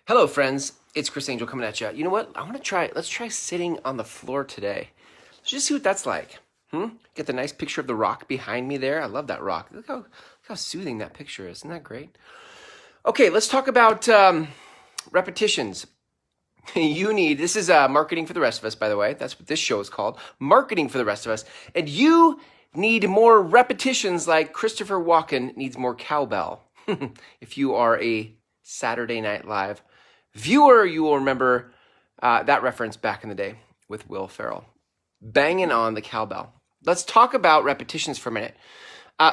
Hello, friends. It's Chris Angel coming at you. You know what? Let's try sitting on the floor today. Let's just see what that's like. Get the nice picture of the rock behind me there. I love that rock. Look how soothing that picture is. Isn't that great? Okay, let's talk about repetitions. This is marketing for the rest of us, by the way. That's what this show is called. Marketing for the rest of us. And you need more repetitions like Christopher Walken needs more cowbell. If you are a Saturday Night Live viewer, you will remember that reference back in the day with Will Ferrell. Banging on the cowbell. Let's talk about repetitions for a minute.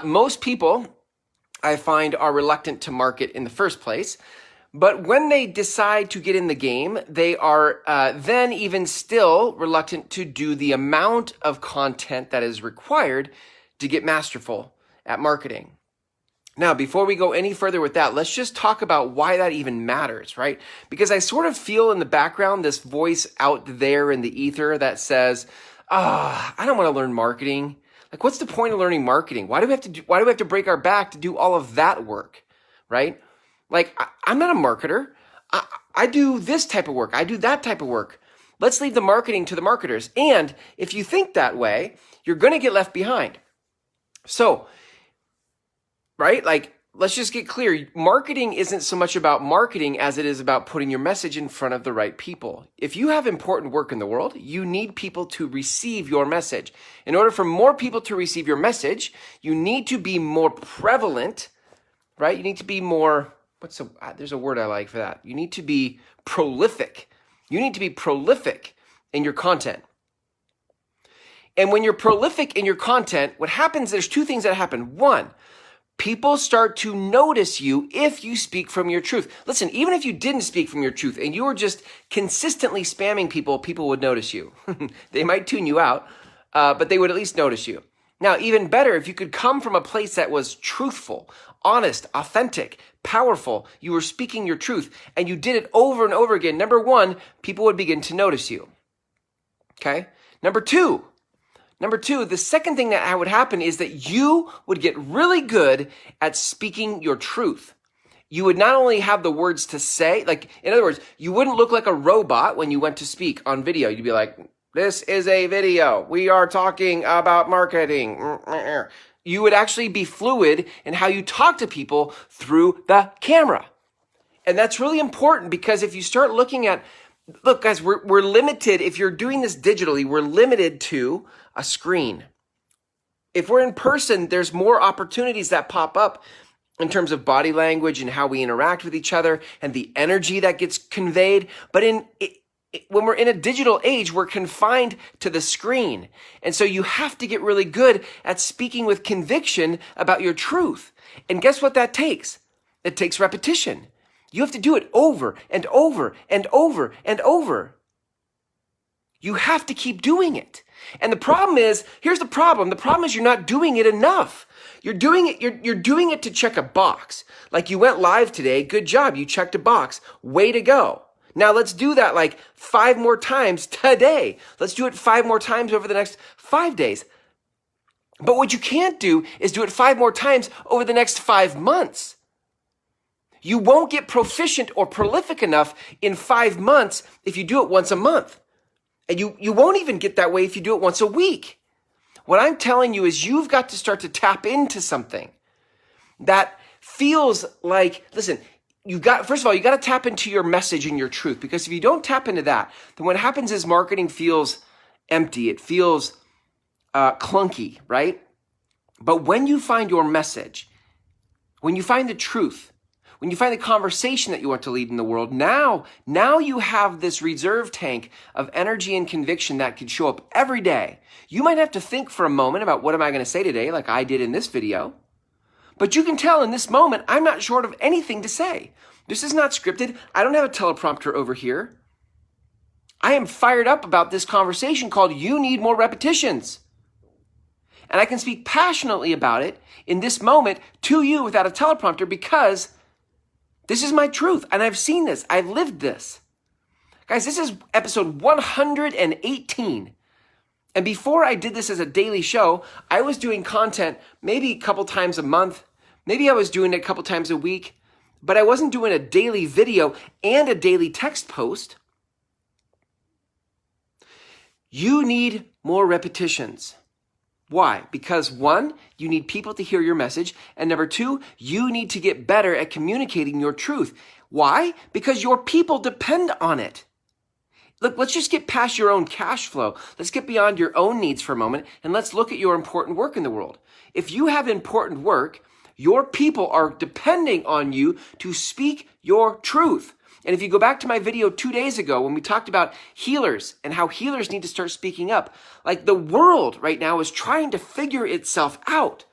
Most people, I find, are reluctant to market in the first place. But when they decide to get in the game, they are then even still reluctant to do the amount of content that is required to get masterful at marketing. Now, before we go any further with that, let's just talk about why that even matters, right? Because I sort of feel in the background this voice out there in the ether that says, I don't want to learn marketing. Like, what's the point of learning marketing? Why do we have to break our back to do all of that work, right? Like, I'm not a marketer. I do this type of work. I do that type of work. Let's leave the marketing to the marketers. And if you think that way, you're going to get left behind. So, right? Like, let's just get clear. Marketing isn't so much about marketing as it is about putting your message in front of the right people. If you have important work in the world, you need people to receive your message. In order for more people to receive your message, you need to be more prevalent, right? You need to be more, there's a word I like for that. You need to be prolific. You need to be prolific in your content. And when you're prolific in your content, what happens, there's two things that happen. One, people start to notice you if you speak from your truth. Listen, even if you didn't speak from your truth and you were just consistently spamming people, people would notice you. They might tune you out, but they would at least notice you. Now, even better, if you could come from a place that was truthful, honest, authentic, powerful, you were speaking your truth, and you did it over and over again. Number one, people would begin to notice you. Okay? Number two, the second thing that would happen is that you would get really good at speaking your truth. You would not only have the words to say, like, in other words, you wouldn't look like a robot when you went to speak on video. You'd be like, this is a video. We are talking about marketing. You would actually be fluid in how you talk to people through the camera. And that's really important because if you start looking at, look, guys, we're limited. If you're doing this digitally, we're limited to a screen. If we're in person, there's more opportunities that pop up in terms of body language and how we interact with each other and the energy that gets conveyed. But when we're in a digital age, we're confined to the screen. And so you have to get really good at speaking with conviction about your truth. And guess what that takes? It takes repetition. You have to do it over and over and over and over. You have to keep doing it. And the problem is, here's the problem. The problem is you're not doing it enough. You're doing it to check a box. Like, you went live today. Good job. You checked a box. Way to go. Now let's do that like 5 more times today. Let's do it 5 more times over the next 5 days. But what you can't do is do it 5 more times over the next 5 months. You won't get proficient or prolific enough in 5 months if you do it once a month. And you won't even get that way if you do it once a week. What I'm telling you is you've got to start to tap into something that feels like, listen, first of all, you got to tap into your message and your truth, because if you don't tap into that, then what happens is marketing feels empty. It feels clunky, right? But when you find your message, when you find the truth, when you find the conversation that you want to lead in the world, now you have this reserve tank of energy and conviction that can show up every day. You might have to think for a moment about, what am I going to say today, like I did in this video. But you can tell in this moment, I'm not short of anything to say. This is not scripted. I don't have a teleprompter over here. I am fired up about this conversation called You Need More Repetitions. And I can speak passionately about it in this moment to you without a teleprompter, because this is my truth. And I've seen this. I've lived this. Guys, this is episode 118. And before I did this as a daily show, I was doing content maybe a couple times a month. Maybe I was doing it a couple times a week. but I wasn't doing a daily video and a daily text post. You need more repetitions. Why? Because one, you need people to hear your message. And number two, you need to get better at communicating your truth. Why? Because your people depend on it. Look, let's just get past your own cash flow. Let's get beyond your own needs for a moment, and let's look at your important work in the world. If you have important work, your people are depending on you to speak your truth. And if you go back to my video 2 days ago when we talked about healers and how healers need to start speaking up, like the world right now is trying to figure itself out.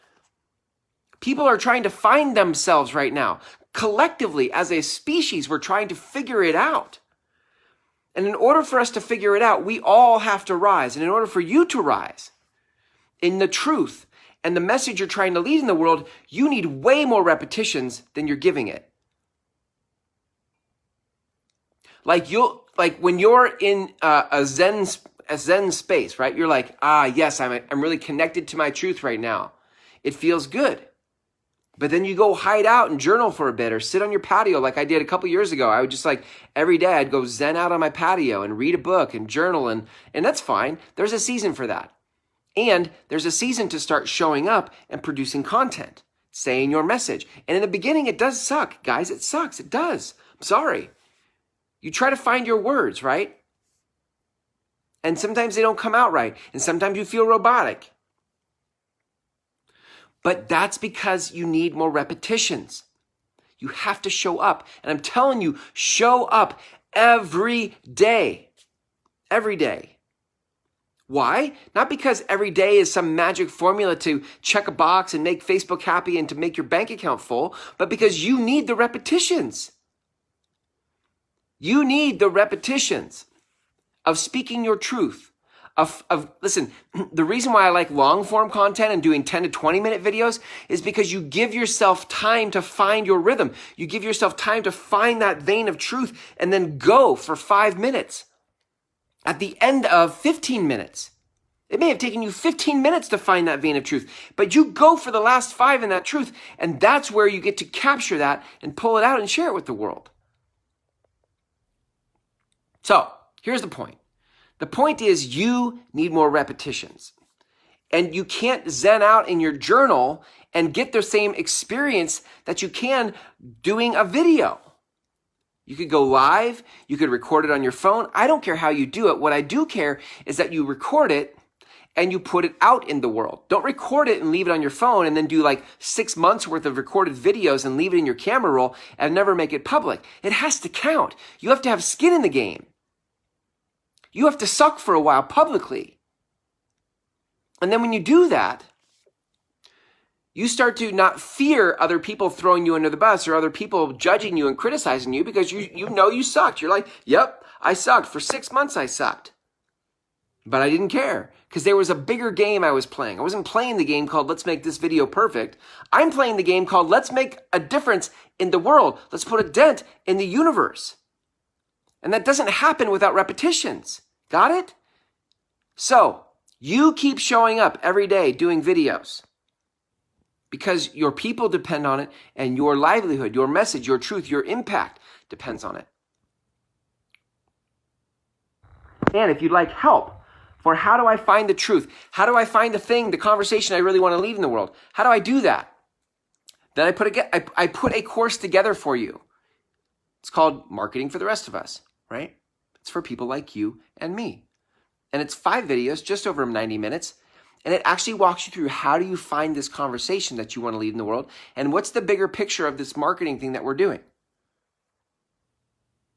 People are trying to find themselves right now. Collectively, as a species, we're trying to figure it out. And in order for us to figure it out, we all have to rise. And in order for you to rise in the truth and the message you're trying to lead in the world, you need way more repetitions than you're giving it. Like when you're in a Zen space, right? You're like, yes, I'm really connected to my truth right now. It feels good. But then you go hide out and journal for a bit or sit on your patio like I did a couple years ago. I would just every day I'd go zen out on my patio and read a book and journal and that's fine. There's a season for that. And there's a season to start showing up and producing content, saying your message. And in the beginning, it does suck, guys. It sucks. It does. I'm sorry. You try to find your words, right? And sometimes they don't come out right. And sometimes you feel robotic. But that's because you need more repetitions. You have to show up. And I'm telling you, show up every day. Every day. Why? Not because every day is some magic formula to check a box and make Facebook happy and to make your bank account full, but because you need the repetitions. You need the repetitions of speaking your truth. Listen, the reason why I like long form content and doing 10 to 20 minute videos is because you give yourself time to find your rhythm. You give yourself time to find that vein of truth and then go for 5 minutes. At the end of 15 minutes, it may have taken you 15 minutes to find that vein of truth, but you go for the last 5 in that truth. And that's where you get to capture that and pull it out and share it with the world. So here's the point. The point is you need more repetitions. And you can't zen out in your journal and get the same experience that you can doing a video. You could go live. You could record it on your phone. I don't care how you do it. What I do care is that you record it and you put it out in the world. Don't record it and leave it on your phone and then do 6 months worth of recorded videos and leave it in your camera roll and never make it public. It has to count. You have to have skin in the game. You have to suck for a while publicly. And then when you do that, you start to not fear other people throwing you under the bus or other people judging you and criticizing you because you know you sucked. You're like, yep, I sucked. For 6 months I sucked. But I didn't care because there was a bigger game I was playing. I wasn't playing the game called let's make this video perfect. I'm playing the game called let's make a difference in the world. Let's put a dent in the universe. And that doesn't happen without repetitions. Got it? So you keep showing up every day doing videos because your people depend on it and your livelihood, your message, your truth, your impact depends on it. And if you'd like help for how do I find the truth? How do I find the conversation I really want to lead in the world? How do I do that? Then I put a course together for you. It's called Marketing for the Rest of Us, right? It's for people like you and me. And it's 5 videos, just over 90 minutes. And it actually walks you through how do you find this conversation that you want to lead in the world and what's the bigger picture of this marketing thing that we're doing.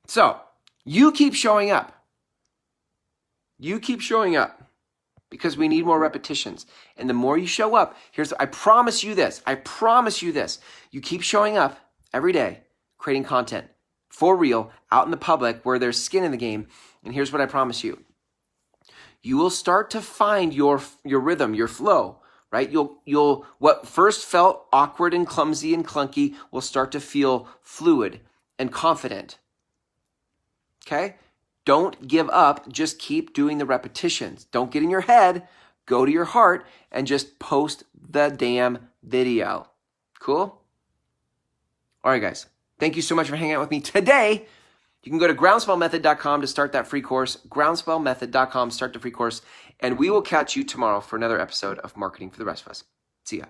So you keep showing up. You keep showing up because we need more repetitions. And the more you show up, I promise you this. You keep showing up every day, creating content for real, out in the public where there's skin in the game. And here's what I promise you. You will start to find your rhythm, your flow, right? What first felt awkward and clumsy and clunky will start to feel fluid and confident. Okay? Don't give up. Just keep doing the repetitions. Don't get in your head. Go to your heart and just post the damn video. Cool? All right, guys. Thank you so much for hanging out with me today. You can go to groundspellmethod.com to start that free course, groundspellmethod.com, start the free course, and we will catch you tomorrow for another episode of Marketing for the Rest of Us. See ya.